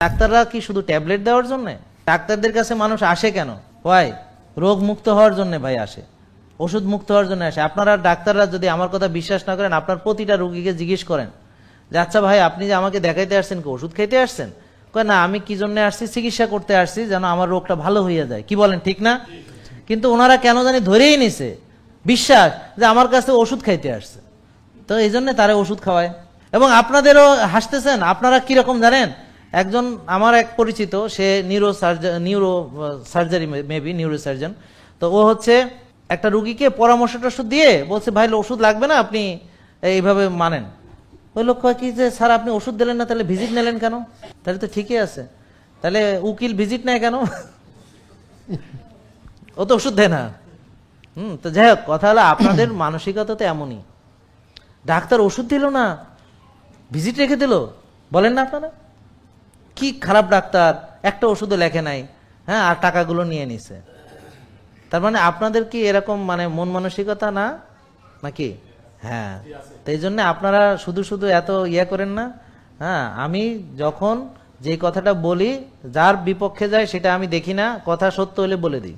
ডাক্তাররা কি শুধু ট্যাবলেট দেওয়ার জন্য? ডাক্তারদের কাছে মানুষ আসে কেন? হয় রোগ মুক্ত হওয়ার জন্য ভাই আসে, ওষুধ মুক্ত হওয়ার জন্য আসে। আপনারা ডাক্তাররা যদি আমার কথা বিশ্বাস না করেন, আপনার প্রতিটা রোগীকে জিজ্ঞেস করেন যে আচ্ছা ভাই আপনি যে আমাকে দেখাইতে আসছেন কি ওষুধ খাইতে আসছেন? কয় না, আমি কি জন্য আসছি? চিকিৎসা করতে আসছি যেন আমার রোগটা ভালো হইয়া যায়। কি বলেন, ঠিক না? কিন্তু ওনারা কেন জানি ধরেই নিছে বিশ্বাস যে আমার কাছে ওষুধ খাইতে আসছে, তো এই জন্য তারা ওষুধ খাওয়ায়। এবং আপনাদেরও হাসতেছেন, আপনারা কিরকম জানেন? একজন আমার এক পরিচিত, সে neurosurgery maybe neurosurgeon, তো ও হচ্ছে একটা রুগীকে পরামর্শ টষুধ দিয়ে বলছে ভাই ওষুধ লাগবে না, আপনি এইভাবে মানেন। ওই লোক কয় কি যে স্যার আপনি ওষুধ দিলেন না, তাহলে ভিজিট নিলেন কেন? তাহলে তো ঠিকই আছে, তাহলে উকিল ভিজিট নেয় কেন? ও তো ওষুধ দেয় না। তো যাই হোক, কথা হলো আপনাদের মানসিকতা তো এমনই। ডাক্তার ওষুধ দিল না, ভিজিট রেখে দিল, বলেন না আপনারা? কি খারাপ ডাক্তার, একটা ওষুধও লেখে নাই, হ্যাঁ, আর টাকাগুলো নিয়ে নিছে। তার মানে আপনাদের কি এরকম মানে মন মানসিকতা না নাকি? হ্যাঁ, তো এই জন্য আপনারা শুধু শুধু এত ইয়ে করেন না। হ্যাঁ, আমি যখন যে কথাটা বলি যার বিপক্ষে যায় সেটা আমি দেখি না, কথা সত্য হলে বলে দিই।